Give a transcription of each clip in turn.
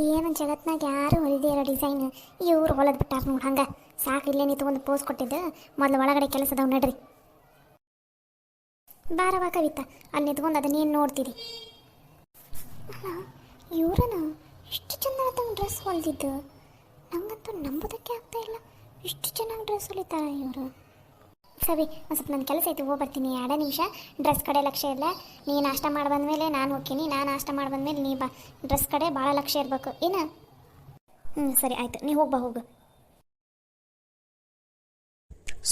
ಏನು ಜಗತ್ನಾಗ ಯಾರು ಹೊಲಿದೇ ಇರೋ ಡಿಸೈನ್ ಇವ್ರು ಹೊಲದ್ ಬಿಟ್ಟಾರ ನೋಡಿ. ಹಂಗೆ ಸಾಕು, ಇಲ್ಲೇ ನಿಂತು ಒಂದು ಪೋಸ್ ಕೊಟ್ಟಿದ್ದು. ಮೊದಲು ಒಳಗಡೆ ಕೆಲಸದವ್ ನಡ್ರಿ. ಬಾರವಾ ಕವಿತಾ, ಅಲ್ಲಿ ನಿಂತ್ಕೊಂಡು ಅದನ್ನೇನು ನೋಡ್ತೀರಿ? ಅಲ್ಲ, ಇವ್ರನ ಇಷ್ಟು ಚಂದ ಡ್ರೆಸ್ ಹೊಲ್ದಿದ್ದು ನಂಗಂತೂ ನಂಬೋದಕ್ಕೆ ಆಗ್ತಾ ಇಲ್ಲ. ಇಷ್ಟು ಚೆನ್ನಾಗಿ ಡ್ರೆಸ್ ಹೊಲಿತಾರ ಇವರು. ಸರಿ, ಒಂದು ಸ್ವಲ್ಪ ನನ್ನ ಕೆಲಸ ಐತಿ, ಹೋಗ್ಬರ್ತೀನಿ. 2 ನಿಮಿಷ. ಡ್ರೆಸ್ ಕಡೆ ಲಕ್ಷ್ಯ ಇಲ್ಲ. ನೀ ನಾಷ್ಟ ಮಾಡಿ ಬಂದಮೇಲೆ ನಾನು ಹೋಗ್ತೀನಿ. ನಾನು ನಾಷ್ಟ ಮಾಡಿ ಬಂದಮೇಲೆ ನೀ ಬಾ. ಡ್ರೆಸ್ ಕಡೆ ಭಾಳ ಲಕ್ಷ್ಯ ಇರಬೇಕು ಏನು? ಸರಿ ಆಯ್ತು, ನೀ ಹೋಗು.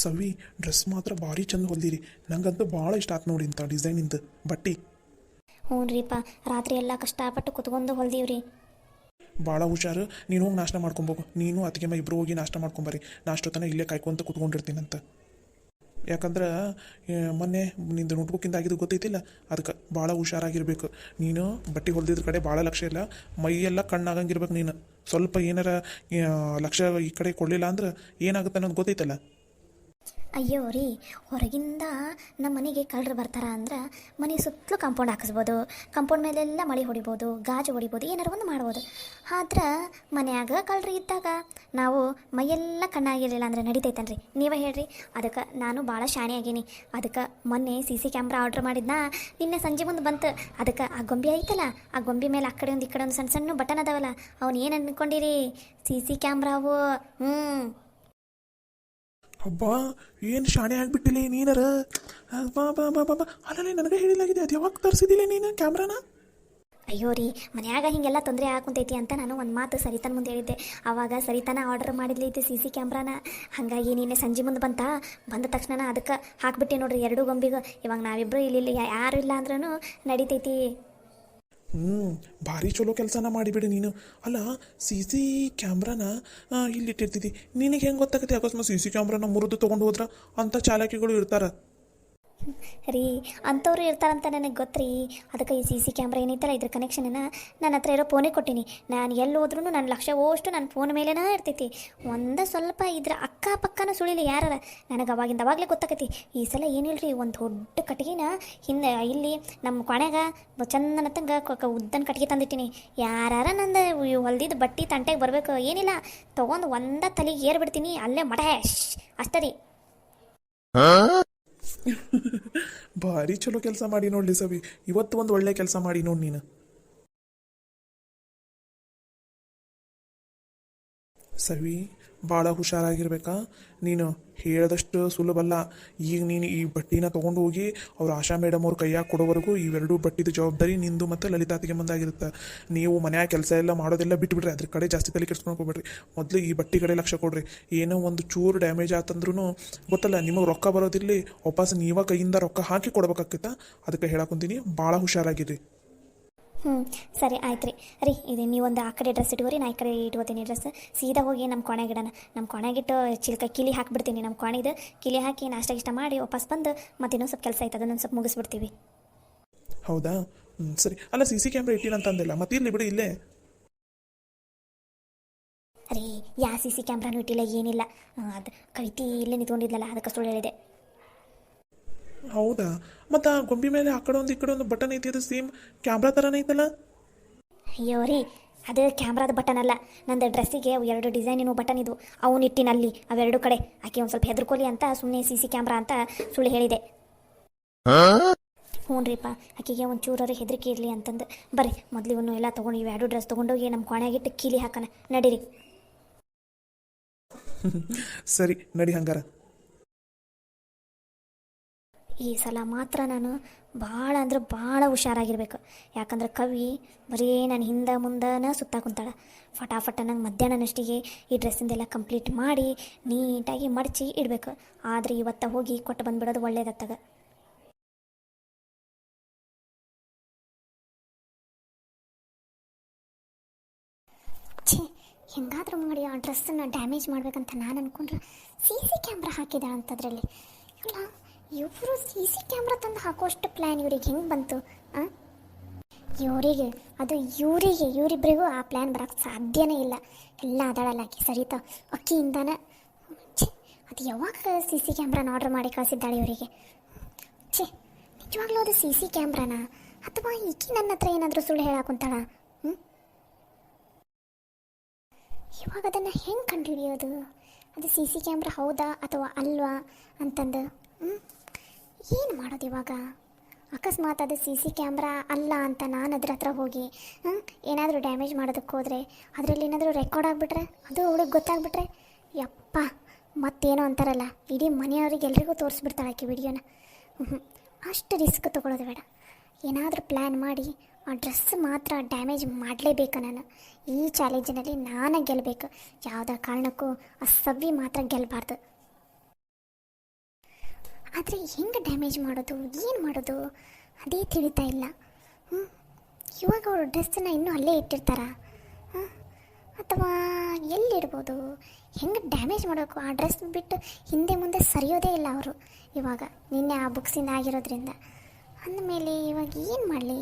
ಸವಿ, ಡ್ರೆಸ್ ಮಾತ್ರ ಭಾರಿ ಚಂದ ಹೊಲ್ದಿರಿ. ನಂಗಂತೂ ಭಾಳ ಇಷ್ಟ ಆಯ್ತು ನೋಡಿ ಇಂಥ ಡಿಸೈನಿಂದ ಬಟ್ಟೆ. ಹ್ಞೂ ರೀಪ್ಪ, ರಾತ್ರಿ ಎಲ್ಲ ಕಷ್ಟಪಟ್ಟು ಕುತ್ಕೊಂಡು ಹೊಲ್ದೀವ್ರಿ. ಭಾಳ ಹುಷಾರು. ನೀನು ಹೋಗಿ ನಾಷ್ಟ ಮಾಡ್ಕೊಬೋಗು. ನೀನು ಅತ್ತಿಗೆಮ್ಮ ಇಬ್ಬರು ಹೋಗಿ ನಾಷ್ಟ ಮಾಡ್ಕೊಂಬರ್ರಿ. ನಾಷ್ಟೊತ್ತನ ಇಲ್ಲೇ ಕಾಯ್ಕೊಂತ ಕುತ್ಕೊಂಡಿರ್ತೀನಂತ. ಯಾಕಂದ್ರೆ ಮೊನ್ನೆ ನಿಂದು ನೋಟ್ಬುಕ್ಕಿಂದ ಆಗಿದ್ದು ಗೊತ್ತೈತಿಲ್ಲ, ಅದಕ್ಕೆ ಭಾಳ ಹುಷಾರಾಗಿರ್ಬೇಕು. ನೀನು ಬಟ್ಟೆ ಹೊಲ್ದಿದ್ರ ಕಡೆ ಭಾಳ ಲಕ್ಷ್ಯ ಇಲ್ಲ. ಮೈಯೆಲ್ಲ ಕಣ್ಣಾಗಂಗಿರ್ಬೇಕು. ನೀನು ಸ್ವಲ್ಪ ಏನಾರ ಲಕ್ಷ್ಯ ಈ ಕಡೆ ಕೊಡಲಿಲ್ಲ ಅಂದ್ರೆ ಏನಾಗುತ್ತೆ ಅನ್ನೋದು ಗೊತ್ತೈತಲ್ಲ. ಅಯ್ಯೋ ರೀ, ಹೊರಗಿಂದ ನಮ್ಮ ಮನೆಗೆ ಕಳ್ಳರು ಬರ್ತಾರ ಅಂದ್ರೆ ಮನೆ ಸುತ್ತಲೂ ಕಾಂಪೌಂಡ್ ಹಾಕಿಸ್ಬೋದು. ಕಾಂಪೌಂಡ್ ಮೇಲೆಲ್ಲ ಮಳೆ ಹೊಡಿಬೋದು, ಗಾಜು ಹೊಡಿಬೋದು, ಏನಾರು ಒಂದು ಮಾಡ್ಬೋದು. ಆದ್ರೆ ಮನೆಯಾಗ ಕಳ್ಳರು ಇದ್ದಾಗ ನಾವು ಮೈಯೆಲ್ಲ ಕಣ್ಣಾಗಿರಲಿಲ್ಲ ಅಂದ್ರೆ ನಡಿತೈತನ್ರಿ? ನೀವೇ ಹೇಳ್ರಿ. ಅದಕ್ಕೆ ನಾನು ಭಾಳ ಶಾಣೆ ಆಗೀನಿ. ಅದಕ್ಕೆ ಮೊನ್ನೆ CC ಕ್ಯಾಮ್ರಾ ಆರ್ಡ್ರ್ ಮಾಡಿದ್ನ, ನಿನ್ನೆ ಸಂಜೆ ಮುಂದೆ ಬಂತು. ಅದಕ್ಕೆ ಆ ಗೊಂಬೆ ಐತಲ್ಲ, ಆ ಗೊಂಬೆ ಮೇಲೆ ಆ ಕಡೆ ಒಂದು ಈ ಕಡೆ ಒಂದು ಸಣ್ಣ ಸಣ್ಣ ಬಟನ್ ಅದಾವಲ್ಲ, ಅವ್ನು ಏನು ಅಂದ್ಕೊಂಡಿರಿ? CC ಕ್ಯಾಮ್ರಾವು. ಹಬ್ಬ, ಏನು ಶಾಣೆ ಆಗಿಬಿಟ್ಟಿಲ್ಲ ನೀನರ. ಬಾ ಬಾ ಬಾ ಬಾ ಬಾ. ಅಲ್ಲೇ ನನಗೆ ಹೇಳಿಲಾಗಿದೆ, ಅದು ಯಾವಾಗ ತರಿಸಿದಿಲ್ಲ ನೀನು ಕ್ಯಾಮ್ರಾನ? ಅಯ್ಯೋ ರೀ, ಮನ್ಯಾಗ ಹೀಗೆಲ್ಲ ತೊಂದರೆ ಆಗುಂತೈತಿ ಅಂತ ನಾನು ಒಂದು ಮಾತು ಸರಿತನ ಮುಂದೆ ಹೇಳಿದ್ದೆ. ಆವಾಗ ಸರಿತನ ಆರ್ಡರ್ ಮಾಡಿದ್ಲೈತಿ CC ಕ್ಯಾಮ್ರಾನ. ಹಾಗಾಗಿ ನಿನ್ನೆ ಸಂಜೆ ಮುಂದೆ ಬಂದ ತಕ್ಷಣ ಅದಕ್ಕೆ ಹಾಕ್ಬಿಟ್ಟೆ ನೋಡ್ರಿ 2 ಗೊಂಬಿಗೆ. ಇವಾಗ ನಾವಿಬ್ಬರು ಇಲ್ಲಿ ಯಾರು ಇಲ್ಲ ಅಂದ್ರೂ ನಡಿತೈತಿ. ಭಾರಿ ಚಲೋ ಕೆಲಸನ ಮಾಡಿಬಿಡಿ ನೀನು. ಅಲ್ಲ, CC ಕ್ಯಾಮ್ರಾನ ಇಲ್ಲಿಟ್ಟಿರ್ತಿದ್ದಿ, ನಿನಗೆ ಹೆಂಗೆ ಗೊತ್ತಾಗತ್ತೆ? ಅಕಸ್ಮಾತ್ CC ಕ್ಯಾಮ್ರಾನ ಮುರಿದು ತೊಗೊಂಡು ಹೋದ್ರೆ ಅಂಥ ಚಾಲಾಕಿಗಳು ಇರ್ತಾರೆ ರೀ. ಅಂಥವ್ರು ಇರ್ತಾರಂತ ನನಗೆ ಗೊತ್ತ್ರಿ. ಅದಕ್ಕೆ ಈ CC ಕ್ಯಾಮ್ರಾ ಏನೈತಲ್ಲ, ಇದ್ರ ಕನೆಕ್ಷನನ್ನು ನನ್ನ ಹತ್ರ ಇರೋ ಫೋನೇ ಕೊಟ್ಟೀನಿ. ನಾನು ಎಲ್ಲಿ ಹೋದ್ರೂ ನನ್ನ ಲಕ್ಷ್ಯ ಓಷ್ಟು ನನ್ನ ಫೋನ್ ಮೇಲೇನೇ ಇರ್ತೈತಿ. ಸ್ವಲ್ಪ ಇದ್ರ ಅಕ್ಕಪಕ್ಕನ ಸುಳಿಲಿ ಯಾರ, ನನಗೆ ಅವಾಗಲೇ ಗೊತ್ತಾಕೈತಿ. ಈ ಸಲ ಏನಿಲ್ರಿ, ಒಂದು ದೊಡ್ಡ ಕಟ್ಟಿಗೆನ ಹಿಂದೆ ಇಲ್ಲಿ ನಮ್ಮ ಕೊನೆಗ ಚಂದನತ್ತಂಗೆ ಉದ್ದನ ಕಟ್ಟಿಗೆ ತಂದಿಟ್ಟಿನಿ. ಯಾರ ನಂದು ಹೊಲ್ದಿದ್ದು ಬಟ್ಟೆ ತಂಟೆಗೆ ಬರಬೇಕು ಏನಿಲ್ಲ, ತೊಗೊಂಡು ತಲೆಗೆ ಏರ್ಬಿಡ್ತೀನಿ, ಅಲ್ಲೇ ಮಡಹೇಶ್ ಅಷ್ಟೇ ರೀ. ಭಾರಿ ಚಲೋ ಕೆಲಸ ಮಾಡಿ ನೋಡ್ಲಿ ಸವಿ. ಇವತ್ತು ಒಂದು ಒಳ್ಳೆ ಕೆಲಸ ಮಾಡಿ ನೋಡಿ ನೀನು. ಸವಿ, ಭಾಳ ಹುಷಾರಾಗಿರ್ಬೇಕಾ. ನೀನು ಹೇಳಿದಷ್ಟು ಸುಲಭಲ್ಲ. ಈಗ ನೀನು ಈ ಬಟ್ಟೆನ ತೊಗೊಂಡು ಹೋಗಿ ಅವ್ರು ಆಶಾ ಮೇಡಮ್ ಅವ್ರ ಕೈಯಾಗ ಕೊಡೋವರೆಗೂ ಇವೆರಡೂ ಬಟ್ಟಿದ ಜವಾಬ್ದಾರಿ ನಿಂದು ಮತ್ತು ಲಲಿತಾತಿಗೆ ಮುಂದಾಗಿರುತ್ತೆ. ನೀವು ಮನ್ಯಾಗ ಕೆಲಸ ಎಲ್ಲ ಮಾಡೋದೆಲ್ಲ ಬಿಟ್ಬಿಡ್ರಿ, ಅದ್ರ ಕಡೆ ಜಾಸ್ತಿ ತಲೆ ಕೆಡ್ಸ್ಕೊಂಡು ಹೋಗ್ಬೇಡ್ರಿ. ಮೊದಲು ಈ ಬಟ್ಟೆ ಕಡೆ ಲಕ್ಷ್ಯ ಕೊಡ್ರಿ. ಏನೋ ಒಂದು ಚೂರು ಡ್ಯಾಮೇಜ್ ಆತಂದ್ರೂ ಗೊತ್ತಲ್ಲ, ನಿಮಗೆ ರೊಕ್ಕ ಬರೋದಿರಲಿ, ವಾಪಸ್ ನೀವ ಕೈಯಿಂದ ರೊಕ್ಕ ಹಾಕಿ ಕೊಡ್ಬೇಕಾಗ್ತೈತಾ. ಅದಕ್ಕೆ ಹೇಳಕೊಂತೀನಿ, ಭಾಳ ಹುಷಾರಾಗಿರ್ರಿ. ಸರಿ ಆಯ್ತು ರೀ. ಇದು ನೀವೊಂದು ಆ ಕಡೆ ಡ್ರೆಸ್ ಇಟ್ಕೋರಿ, ನಾ ಈ ಕಡೆ ಇಟ್ಕೋತೀನಿ ಡ್ರೆಸ್. ಸೀದಾ ಹೋಗಿ ನಮ್ಮ ಕೊನೆಗಿಡನ, ನಮ್ಮ ಕೊನೆಗಿಟ್ಟು ಚಿಲ್ಕ ಕಿಲಿ ಹಾಕಿಬಿಡ್ತೀನಿ. ನಮ್ಮ ಕೊನೆದು ಕಿಲಿ ಹಾಕಿ ನಾಷ್ಟ ಇಷ್ಟ ಮಾಡಿ ವಾಪಸ್ ಬಂದು ಮತ್ತೆ ಇನ್ನೊಂದು ಸ್ವಲ್ಪ ಕೆಲಸ ಐತೆ, ಅದನ್ನೊಂದು ಸ್ವಲ್ಪ ಮುಗಿಸ್ಬಿಡ್ತೀವಿ. ಹೌದಾ? ಸರಿ. ಅಲ್ಲ, CC ಕ್ಯಾಮ್ರಾ ಇಟ್ಟಿನಂತಂದಿಲ್ಲ, ಮತ್ತೆ ಇರಲಿ ಬಿಡಿ ಇಲ್ಲೇ. ರೀ, ಯಾ CC ಕ್ಯಾಮ್ರಾನು ಇಟ್ಟಿಲ್ಲ, ಏನಿಲ್ಲ. ಅದು ಕವಿತಿ ಇಲ್ಲೇ ನಿಂತ್ಕೊಂಡಿದ್ಲಲ್ಲ, ಅದಕ್ಕೆ ಸುಳ್ಳು ಹೇಳಿದೆ. ಹೌದಾ? ಮತ್ತು ಆ ಗೊಂಬಿ ಮೇಲೆ ಆ ಕಡೆ ಒಂದು ಈ ಕಡೆ ಒಂದು ಬಟನ್ ಐತಿ, ಅದು ಸೇಮ್ ಕ್ಯಾಮ್ರಾ ಥರನೇ ಐತಲ್ಲ? ಅಯ್ಯೋ ರೀ, ಅದು ಕ್ಯಾಮ್ರಾದ ಬಟನ್ ಅಲ್ಲ. ನಂದು ಡ್ರೆಸ್ಸಿಗೆ 2 ಡಿಸೈನಿನೂ ಬಟನ್ ಇದ್ವು, ಅವನು ಇಟ್ಟಿನಲ್ಲಿ ಅವೆರಡು ಕಡೆ. ಆಕೆ ಒಂದು ಸ್ವಲ್ಪ ಹೆದರ್ಕೋಲಿ ಅಂತ ಸುಮ್ಮನೆ CC ಕ್ಯಾಮ್ರಾ ಅಂತ ಸುಳ್ಳು ಹೇಳಿದೆ. ಹ್ಞೂ ರೀಪ್ಪ, ಆಕೆಗೆ ಒಂದು ಚೂರವ್ರಿಗೆ ಹೆದರಿಕೆ ಇರಲಿ ಅಂತಂದು. ಬರ್ರಿ, ಮೊದಲು ಇವನು ಎಲ್ಲ ತೊಗೊಂಡು ಇವು 2 ಡ್ರೆಸ್ ತೊಗೊಂಡೋಗಿ ನಮ್ಮ ಕೊನೆಗಿಟ್ಟು ಕೀಲಿ ಹಾಕೋಣ, ನಡೀರಿ. ಸರಿ ನಡಿ ಹಂಗಾರ. ಈ ಸಲ ಮಾತ್ರ ನಾನು ಭಾಳ ಅಂದ್ರೆ ಭಾಳ ಹುಷಾರಾಗಿರ್ಬೇಕು. ಯಾಕಂದ್ರೆ ಕವಿ ಬರೀ ನಾನು ಹಿಂದೆ ಮುಂದನ ಸುತ್ತಾ ಕುಂತಾಳೆ. ಫಟಾಫಟ ನಂಗೆ ಮಧ್ಯಾಹ್ನನಷ್ಟಿಗೆ ಈ ಡ್ರೆಸ್ಸಿಂದೆಲ್ಲ ಕಂಪ್ಲೀಟ್ ಮಾಡಿ ನೀಟಾಗಿ ಮಡಚಿ ಇಡಬೇಕು. ಆದರೆ ಇವತ್ತು ಹೋಗಿ ಕೊಟ್ಟು ಬಂದುಬಿಡೋದು ಒಳ್ಳೇದತ್ತಾಗ. ಛೇ, ಹೆಂಗಾದ್ರೂ ಮಾಡಿ ಆ ಡ್ರೆಸ್ಸನ್ನು ಡ್ಯಾಮೇಜ್ ಮಾಡ್ಬೇಕಂತ ನಾನು ಅಂದ್ಕೊಂಡ್ರೆ CC ಕ್ಯಾಮ್ರಾ ಹಾಕಿದ ಅಂಥದ್ರಲ್ಲಿ. ಅಲ್ಲ, ಇವರು CC ಕ್ಯಾಮ್ರಾ ತಂದು ಹಾಕುವಷ್ಟು ಪ್ಲ್ಯಾನ್ ಇವ್ರಿಗೆ ಹೆಂಗೆ ಬಂತು? ಇವರಿಬ್ಬರಿಗೂ ಆ ಪ್ಲ್ಯಾನ್ ಬರೋಕ್ಕೆ ಸಾಧ್ಯನೇ ಇಲ್ಲ. ಎಲ್ಲ ಅದಾಳಲ್ಲ ಆಕಿ ಸರಿತಾ, ಅಕ್ಕಿಯಿಂದಾನ. ಅದು ಯಾವಾಗ CC ಕ್ಯಾಮ್ರಾನ ಆರ್ಡ್ರ್ ಮಾಡಿ ಕಳಿಸಿದ್ದಾಳೆ ಇವರಿಗೆ? ನಿಜವಾಗ್ಲೂ ಅದು CC ಕ್ಯಾಮ್ರಾನ ಅಥವಾ ಈಕಿ ನನ್ನ ಹತ್ರ ಏನಾದರೂ ಸುಳ್ಳು ಹೇಳಾಕುಂತಾಳ? ಇವಾಗ ಅದನ್ನು ಹೆಂಗೆ ಕಂಡುಹಿಡಿಯೋದು? ಅದು ಸಿ ಸಿ ಕ್ಯಾಮ್ರಾ ಹೌದಾ ಅಥವಾ ಅಲ್ವಾ ಅಂತಂದು ಏನು ಮಾಡೋದು ಇವಾಗ? ಅಕಸ್ಮಾತ್ ಅದು ಸಿ ಸಿ ಕ್ಯಾಮ್ರಾ ಅಲ್ಲ ಅಂತ ನಾನು ಅದ್ರ ಹತ್ರ ಹೋಗಿ ಏನಾದರೂ ಡ್ಯಾಮೇಜ್ ಮಾಡೋದಕ್ಕೆ ಹೋದರೆ ಅದರಲ್ಲಿ ಏನಾದರೂ ರೆಕಾರ್ಡ್ ಆಗಿಬಿಟ್ರೆ, ಅದು ಅವಳಿಗೆ ಗೊತ್ತಾಗ್ಬಿಟ್ರೆ, ಯಪ್ಪ ಮತ್ತೇನೋ ಅಂತಾರಲ್ಲ, ಇಡೀ ಮನೆಯವ್ರಿಗೆ ಎಲ್ರಿಗೂ ತೋರಿಸ್ಬಿಡ್ತಾಳೆ ಆಕೆ ವಿಡಿಯೋನ. ಅಷ್ಟು ರಿಸ್ಕ್ ತೊಗೊಳೋದು ಬೇಡ. ಏನಾದರೂ ಪ್ಲ್ಯಾನ್ ಮಾಡಿ ಆ ಡ್ರೆಸ್ ಮಾತ್ರ ಡ್ಯಾಮೇಜ್ ಮಾಡಲೇಬೇಕು. ನಾನು ಈ ಚಾಲೆಂಜಿನಲ್ಲಿ ನಾನು ಗೆಲ್ಲಬೇಕು. ಯಾವುದೇ ಕಾರಣಕ್ಕೂ ಆ ಸವ್ವಿ ಮಾತ್ರ ಗೆಲ್ಲಬಾರ್ದು. ಆದರೆ ಹೆಂಗೆ ಡ್ಯಾಮೇಜ್ ಮಾಡೋದು, ಏನು ಮಾಡೋದು ಅದೇ ತಿಳಿತಾ ಇಲ್ಲ. ಇವಾಗ ಅವರು ಡ್ರೆಸ್ಸನ್ನು ಇನ್ನೂ ಅಲ್ಲೇ ಇಟ್ಟಿರ್ತಾರಾ ಅಥವಾ ಎಲ್ಲಿಡ್ಬೋದು? ಹೆಂಗೆ ಡ್ಯಾಮೇಜ್ ಮಾಡಬೇಕು? ಆ ಡ್ರೆಸ್ ಬಿಟ್ಟು ಹಿಂದೆ ಮುಂದೆ ಸರಿಯೋದೇ ಇಲ್ಲ ಅವರು. ಇವಾಗ ನಿನ್ನೆ ಆ ಬುಕ್ಸಿಂದ ಆಗಿರೋದ್ರಿಂದ ಅಂದಮೇಲೆ ಇವಾಗ ಏನು ಮಾಡಲಿ?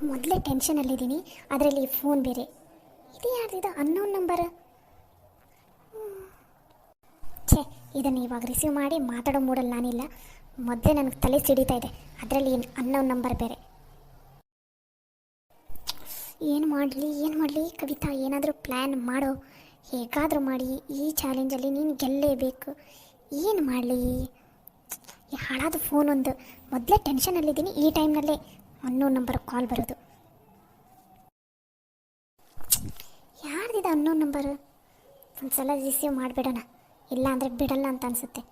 ಮೊದಲೇ ಟೆನ್ಷನಲ್ಲಿದ್ದೀನಿ, ಅದರಲ್ಲಿ ಫೋನ್ ಬೇರೆ. ಇದು ಯಾರ್ದಿದು ಅನ್ನೋನ್ ನಂಬರ್? ಛೇ, ಇದನ್ನು ಇವಾಗ ರಿಸೀವ್ ಮಾಡಿ ಮಾತಾಡೋ ಮೂಡಲ್ಲಿ ನಾನಿಲ್ಲ. ಮೊದಲೇ ನನಗೆ ತಲೆ ಸಿಡಿತಾ ಇದೆ, ಅದರಲ್ಲಿ ಅನ್ನೋನ್ ನಂಬರ್ ಬೇರೆ. ಏನು ಮಾಡಲಿ ಕವಿತಾ, ಏನಾದರೂ ಪ್ಲ್ಯಾನ್ ಮಾಡೋ. ಹೇಗಾದರೂ ಮಾಡಿ ಈ ಚಾಲೆಂಜಲ್ಲಿ ನೀನು ಗೆಲ್ಲೇಬೇಕು. ಏನು ಮಾಡಲಿ? ಈ ಹಾಳಾದ ಫೋನ್ ಒಂದು. ಮೊದಲೇ ಟೆನ್ಷನಲ್ಲಿದ್ದೀನಿ, ಈ ಟೈಮ್ನಲ್ಲೇ ಅನ್ನೋನ್ ನಂಬರ್ ಕಾಲ್ ಬರೋದು. ಯಾರ್ದಿದೆ ಅನ್ನೋನ್ ನಂಬರು? ಒಂದು ಸಲ ರಿಸೀವ್ ಮಾಡಿಬಿಡೋಣ, ಇಲ್ಲ ಅಂದರೆ ಬಿಡಲ್ಲ ಅಂತ ಅನಿಸುತ್ತೆ.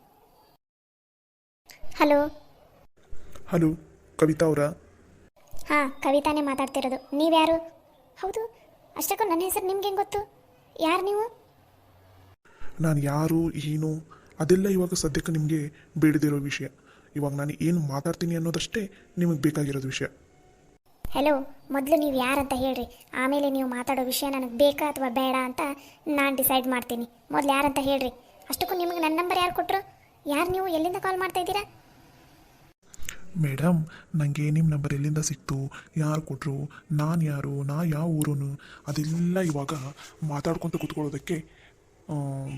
ಹಲೋ ಹಲೋ, ಕವಿತಾ ಅವರಾ? ಹಾಂ, ಕವಿತಾನೇ ಮಾತಾಡ್ತಿರೋದು. ನೀವ್ಯಾರು? ಹೌದು, ಅಷ್ಟಕ್ಕೂ ನನ್ನ ಹೆಸರು ನಿಮ್ಗೆ ಹೆಂಗೆ ಗೊತ್ತು? ಯಾರು ನೀವು? ನಾನು ಯಾರು ಏನು ಅದೆಲ್ಲ ಇವಾಗ ಸದ್ಯಕ್ಕೆ ನಿಮಗೆ ಬೇಡದಿರೋ ವಿಷಯ. ಇವಾಗ ನಾನು ಏನು ಮಾತಾಡ್ತೀನಿ ಅನ್ನೋದಷ್ಟೇ ನಿಮಗೆ ಬೇಕಾಗಿರೋದು ವಿಷಯ. ಹಲೋ, ಮೊದಲು ನೀವು ಯಾರಂತ ಹೇಳ್ರಿ, ಆಮೇಲೆ ನೀವು ಮಾತಾಡೋ ವಿಷಯ ನನಗೆ ಬೇಕಾ ಅಥವಾ ಬೇಡ ಅಂತ ನಾನು ಡಿಸೈಡ್ ಮಾಡ್ತೀನಿ. ಮೊದಲು ಯಾರಂತ ಹೇಳ್ರಿ. ಅಷ್ಟಕ್ಕೂ ನಿಮಗೆ ನನ್ನ ನಂಬರ್ ಯಾರು ಕೊಟ್ಟರು? ಯಾರು ನೀವು? ಎಲ್ಲಿಂದ ಕಾಲ್ ಮಾಡ್ತಾ ಇದ್ದೀರಾ? ಮೇಡಮ್, ನನಗೆ ನಿಮ್ಮ ನಂಬರ್ ಎಲ್ಲಿಂದ ಸಿಕ್ತು, ಯಾರು ಕೊಟ್ಟರು, ನಾನು ಯಾರು, ನಾ ಯಾವ ಊರು, ಅದೆಲ್ಲ ಇವಾಗ ಮಾತಾಡ್ಕೊತ ಕೂತ್ಕೊಳ್ಳೋದಕ್ಕೆ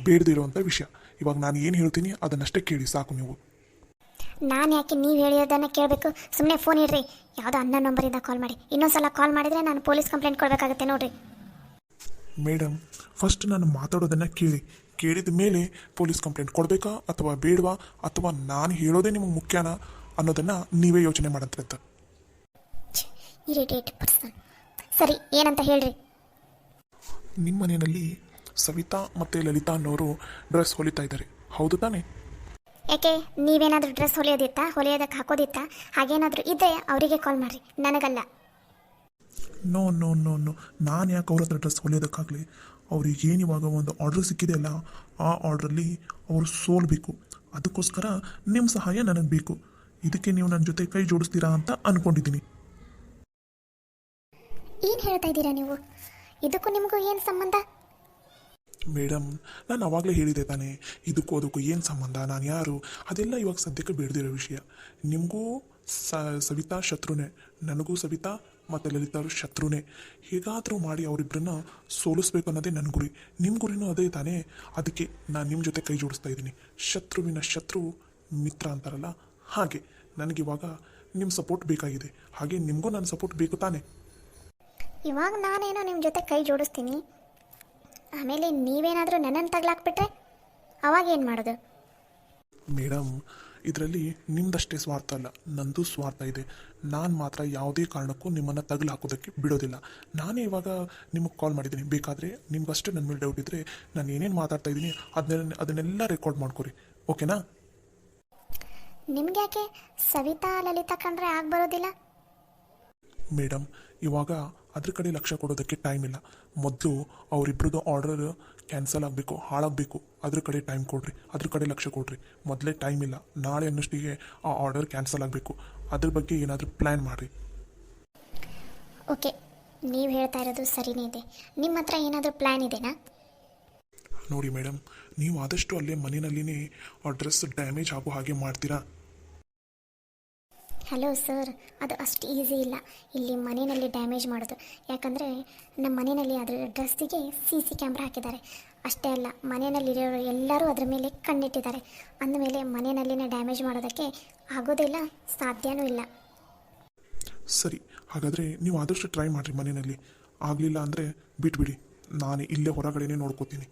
ಬೇಡದಿರೋವಂಥ ವಿಷಯ. ಇವಾಗ ನಾನು ಏನು ಹೇಳ್ತೀನಿ ಅದನ್ನಷ್ಟೇ ಕೇಳಿ ಸಾಕು ನೀವು. ನಾನು ಯಾಕೆ ನೀವು ಹೇಳಿರೋದನ್ನು ಕೇಳಬೇಕು? ಸುಮ್ಮನೆ ಫೋನ್ ಇಡ್ರಿ. ಯಾವುದೋ ಅನ್ನೋ ನಂಬರಿಂದ ಕಾಲ್ ಮಾಡಿ. ಇನ್ನೊಂದ್ಸಲ ಕಾಲ್ ಮಾಡಿದರೆ ನಾನು ಪೊಲೀಸ್ ಕಂಪ್ಲೇಂಟ್ ಕೊಡಬೇಕಾಗುತ್ತೆ ನೋಡಿರಿ. ಮೇಡಮ್, ಫಸ್ಟ್ ನಾನು ಮಾತಾಡೋದನ್ನು ಕೇಳಿದ ಮೇಲೆ ಪೊಲೀಸ್ ಕಂಪ್ಲೇಂಟ್ ಕೊಡಬೇಕಾ ಅಥವಾ ಬೇಡವಾ, ಅಥವಾ ನಾನು ಹೇಳೋದೇ ನಿಮಗೆ ಮುಖ್ಯನಾ ಅನ್ನೋದನ್ನು ನೀವೇ ಯೋಚನೆ ಮಾಡಂತ. Irritate person. ಸರಿ, ಏನಂತ ಹೇಳ್ರಿ. ನಿಮ್ಮ ಮನೆಯಲ್ಲಿ ಸವಿತಾ ಮತ್ತು ಲಲಿತಾ ಅನ್ನೋರು ಡ್ರೆಸ್ ಹೊಲಿತಾ ಇದ್ದಾರೆ, ಹೌದು ತಾನೇ? ಯಾಕೆ ನೀವೇನಾದರೂ ಡ್ರೆಸ್ ಹೊಲಿಯೋದಕ್ಕೆ ಹಾಕೋದಿತ್ತಾ? ಹಾಗೇನಾದರೂ ಇದ್ದರೆ ಅವರಿಗೆ ಕಾಲ್ ಮಾಡಿರಿ, ನನಗಲ್ಲ. ನೋ ನೋ ನೋ ನೋ, ನಾನು ಯಾಕೆ ಅವ್ರ ಹತ್ರ ಡ್ರೆಸ್ ಹೊಲಿಯೋದಕ್ಕಾಗಲಿ? ಅವ್ರಿಗೇನು ಇವಾಗ ಒಂದು ಆರ್ಡ್ರ್ ಸಿಕ್ಕಿದೆಯಲ್ಲ, ಆ ಆರ್ಡ್ರಲ್ಲಿ ಅವರು ಸೋಲ್ಬೇಕು. ಅದಕ್ಕೋಸ್ಕರ ನಿಮ್ಮ ಸಹಾಯ ನನಗೆ ಬೇಕು. ಇದಕ್ಕೆ ನೀವು ನನ್ನ ಜೊತೆ ಕೈ ಜೋಡಿಸ್ತೀರಾ ಅಂತ ಅಂದ್ಕೊಂಡಿದ್ದೀನಿ. ಏನು ಹೇಳ್ತಾ ಇದ್ದೀರಾ ನೀವು? ಇದಕ್ಕೂ ನಿಮಗೂ ಏನು ಸಂಬಂಧ? ಮೇಡಮ್, ನಾನು ಆವಾಗಲೇ ಹೇಳಿದೆ ತಾನೇ, ಇದಕ್ಕೂ ಅದಕ್ಕೂ ಏನು ಸಂಬಂಧ, ನಾನು ಯಾರು, ಅದೆಲ್ಲ ಇವಾಗ ಸದ್ಯಕ್ಕೆ ಬೇಡದಿರೋ ವಿಷಯ. ನಿಮಗೂ ಸವಿತಾ ಶತ್ರುನೇ, ನನಗೂ ಸವಿತಾ ಮತ್ತು ಲಲಿತಾರು ಶತ್ರುನೇ. ಹೇಗಾದರೂ ಮಾಡಿ ಅವರಿಬ್ಬರನ್ನ ಸೋಲಿಸ್ಬೇಕು ಅನ್ನೋದೇ ನನ್ನ ಗುರಿ. ನಿಮ್ಮ ಗುರಿನೂ ಅದೇ ತಾನೇ. ಅದಕ್ಕೆ ನಾನು ನಿಮ್ಮ ಜೊತೆ ಕೈ ಜೋಡಿಸ್ತಾ ಇದ್ದೀನಿ. ಶತ್ರುವಿನ ಶತ್ರು ಮಿತ್ರ ಅಂತಾರಲ್ಲ ಹಾಗೆ. ನನಗಿವಾಗ ನಿಮ್ಮ ಸಪೋರ್ಟ್ ಬೇಕಾಗಿದೆ, ಹಾಗೆ ನಿಮಗೂ ನನ್ನ ಸಪೋರ್ಟ್ ಬೇಕು ತಾನೇ. ಇವಾಗ ನಾನೇನೋ ನಿಮ್ಮ ಜೊತೆ ಕೈ ಜೋಡಿಸ್ತೀನಿ, ಆಮೇಲೆ ನೀವೇನಾದರೂ ನನ್ನನ್ನು ತಗ್ಲಾಕ್ಬಿಟ್ರೆ ಅವಾಗ ಏನು ಮಾಡೋದು? ಮೇಡಮ್, ಇದರಲ್ಲಿ ನಿಮ್ಮದಷ್ಟೇ ಸ್ವಾರ್ಥ ಅಲ್ಲ, ನಂದು ಸ್ವಾರ್ಥ ಇದೆ. ನಾನು ಮಾತ್ರ ಯಾವುದೇ ಕಾರಣಕ್ಕೂ ನಿಮ್ಮನ್ನು ತಗಲು ಹಾಕೋದಕ್ಕೆ ಬಿಡೋದಿಲ್ಲ. ನಾನೇ ಇವಾಗ ನಿಮಗೆ ಕಾಲ್ ಮಾಡಿದ್ದೀನಿ. ಬೇಕಾದರೆ ನಿಮ್ಗಷ್ಟೇ ನನ್ನ ಮೇಲೆ ಡೌಟ್ ಇದ್ದರೆ ನಾನು ಏನೇನು ಮಾತಾಡ್ತಾ ಇದ್ದೀನಿ ಅದನ್ನೆಲ್ಲ ರೆಕಾರ್ಡ್ ಮಾಡ್ಕೊರಿ, ಓಕೆನಾ? ನಿಮ್ಗೆ ಯಾಕೆ ಸವಿತಾ ಲಲಿತಾ ಕಂಡ್ರೆ ಆಗಿ ಬರೋದಿಲ್ಲ? ಮೇಡಮ್, ಇವಾಗ ಅದ್ರ ಕಡೆ ಲಕ್ಷ್ಯ ಕೊಡೋದಕ್ಕೆ ಟೈಮ್ ಇಲ್ಲ. ಮೊದಲು ಅವರಿಬ್ಬರದ್ದು ಆರ್ಡರ್ ಕ್ಯಾನ್ಸಲ್ ಆಗಬೇಕು, ಹಾಳಾಗಬೇಕು, ಅದ್ರ ಕಡೆ ಟೈಮ್ ಕೊಡ್ರಿ, ಅದ್ರ ಕಡೆ ಲಕ್ಷ್ಯ ಕೊಡ್ರಿ. ಮೊದಲೇ ಟೈಮ್ ಇಲ್ಲ, ನಾಳೆ ಅನ್ನೋಷ್ಟಿಗೆ ಆ ಆರ್ಡರ್ ಕ್ಯಾನ್ಸಲ್ ಆಗಬೇಕು. ಅದ್ರ ಬಗ್ಗೆ ಏನಾದರೂ ಪ್ಲ್ಯಾನ್ ಮಾಡಿರಿ. ಓಕೆ, ನೀವು ಹೇಳ್ತಾ ಇರೋದು ಸರಿನೇ ಇದೆ. ನಿಮ್ಮ ಹತ್ರ ಏನಾದರೂ ಪ್ಲ್ಯಾನ್ ಇದೆನಾ? ನೋಡಿ ಮೇಡಮ್, ನೀವು ಆದಷ್ಟು ಅಲ್ಲೇ ಮನೆಯಲ್ಲಿನೇ ಆ ಡ್ರೆಸ್ ಡ್ಯಾಮೇಜ್ ಆಗೋ ಹಾಗೆ ಮಾಡ್ತೀರಾ? ಹಲೋ ಸರ್, ಅದು ಅಷ್ಟು ಈಸಿ ಇಲ್ಲ ಇಲ್ಲಿ ಮನೆಯಲ್ಲಿ ಡ್ಯಾಮೇಜ್ ಮಾಡೋದು. ಯಾಕಂದರೆ ನಮ್ಮ ಮನೆಯಲ್ಲಿ ಅದರ ಡ್ರೆಸ್ಸಿಗೆ ಸಿ ಸಿ ಕ್ಯಾಮ್ರಾ ಹಾಕಿದ್ದಾರೆ. ಅಷ್ಟೇ ಅಲ್ಲ, ಮನೆಯಲ್ಲಿರೋರು ಎಲ್ಲರೂ ಅದರ ಮೇಲೆ ಕಣ್ಣಿಟ್ಟಿದ್ದಾರೆ. ಅಂದಮೇಲೆ ಮನೆಯಲ್ಲಿನೇ ಡ್ಯಾಮೇಜ್ ಮಾಡೋದಕ್ಕೆ ಆಗೋದಿಲ್ಲ, ಸಾಧ್ಯವೂ ಇಲ್ಲ. ಸರಿ, ಹಾಗಾದರೆ ನೀವು ಆದಷ್ಟು ಟ್ರೈ ಮಾಡಿರಿ ಮನೆಯಲ್ಲಿ. ಆಗಲಿಲ್ಲ ಅಂದರೆ ಬಿಟ್ಬಿಡಿ, ನಾನು ಇಲ್ಲೇ ಹೊರಗಡೆನೇ ನೋಡ್ಕೋತೀನಿ.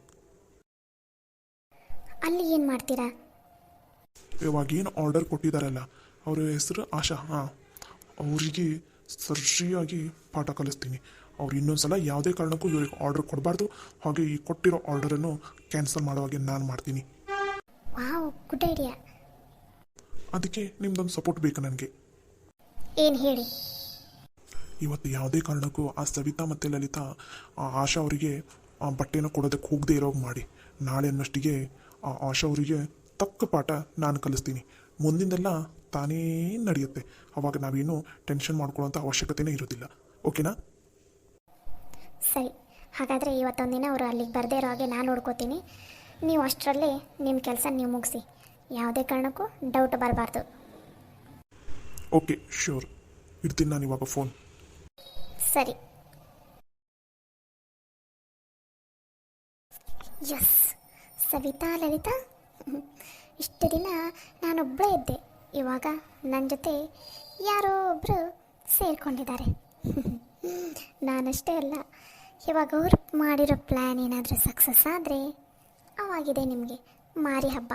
ಅಲ್ಲಿ ಏನು ಮಾಡ್ತೀರಾ? ಇವಾಗೇನು ಆರ್ಡರ್ ಕೊಟ್ಟಿದ್ದಾರಲ್ಲ, ಅವ್ರ ಹೆಸರು ಆಶಾ. ಹಾಂ, ಅವರಿಗೆ ಸರಿಯಾಗಿ ಪಾಠ ಕಲಿಸ್ತೀನಿ. ಅವ್ರು ಇನ್ನೊಂದ್ಸಲ ಯಾವುದೇ ಕಾರಣಕ್ಕೂ ಇವ್ರಿಗೆ ಆರ್ಡರ್ ಕೊಡಬಾರ್ದು. ಹಾಗೆ ಈ ಕೊಟ್ಟಿರೋ ಆರ್ಡರನ್ನು ಕ್ಯಾನ್ಸಲ್ ಮಾಡೋ ಹಾಗೆ ನಾನು ಮಾಡ್ತೀನಿ. Wow, good idea. ಅದಕ್ಕೆ ನಿಮ್ದೊಂದು ಸಪೋರ್ಟ್ ಬೇಕು ನನಗೆ. ಏನು ಹೇಳಿ? ಇವತ್ತು ಯಾವುದೇ ಕಾರಣಕ್ಕೂ ಆ ಸವಿತಾ ಮತ್ತು ಲಲಿತಾ ಆ ಆಶಾ ಅವರಿಗೆ ಆ ಬಟ್ಟೆನ ಕೊಡೋದಕ್ಕೆ ಹೋಗದೆ ಇರೋಗಿ ಮಾಡಿ. ನಾಳೆ ಅನ್ನೋಷ್ಟಿಗೆ ಆ ಆಶಾ ಅವರಿಗೆ ತಕ್ಕ ಪಾಠ ನಾನು ಕಲಿಸ್ತೀನಿ. ಮುಂದಿಂದೆಲ್ಲ ತಾನೇ ನಡೆಯುತ್ತೆ. ಅವಾಗ ನಾವೇನು ಟೆನ್ಷನ್ ಮಾಡ್ಕೊಳ್ಳೋಂಥ ಅವಶ್ಯಕತೆನೇ ಇರೋದಿಲ್ಲ. ಓಕೆನಾ? ಸರಿ, ಹಾಗಾದರೆ ಇವತ್ತೊಂದಿನ ಅವರು ಅಲ್ಲಿಗೆ ಬರದೇ ಇರೋ ಹಾಗೆ ನಾನು ನೋಡ್ಕೋತೀನಿ. ನೀವು ಅಷ್ಟರಲ್ಲೇ ನಿಮ್ಮ ಕೆಲಸ ನೀವು ಮುಗಿಸಿ. ಯಾವುದೇ ಕಾರಣಕ್ಕೂ ಡೌಟ್ ಬರಬಾರ್ದು. Okay, sure. ಇಡ್ತೀನಿ ನಾನು ಇವಾಗ ಫೋನ್. ಸರಿ. ಎಸ್, ಸವಿತಾ ಲಲಿತಾ, ಇಷ್ಟು ದಿನ ನಾನೊಬ್ಬಳೇ ಇದ್ದೆ. ಇವಾಗ ನನ್ನ ಜೊತೆ ಯಾರೋ ಒಬ್ಬರು ಸೇರಿಕೊಂಡಿದ್ದಾರೆ. ನಾನಷ್ಟೇ ಅಲ್ಲ, ಇವಾಗ ಅವ್ರು ಮಾಡಿರೋ ಪ್ಲ್ಯಾನ್ ಏನಾದರೂ ಸಕ್ಸಸ್ ಆದರೆ ಅವಾಗಿದೆ ನಿಮಗೆ ಮಾರಿ ಹಬ್ಬ.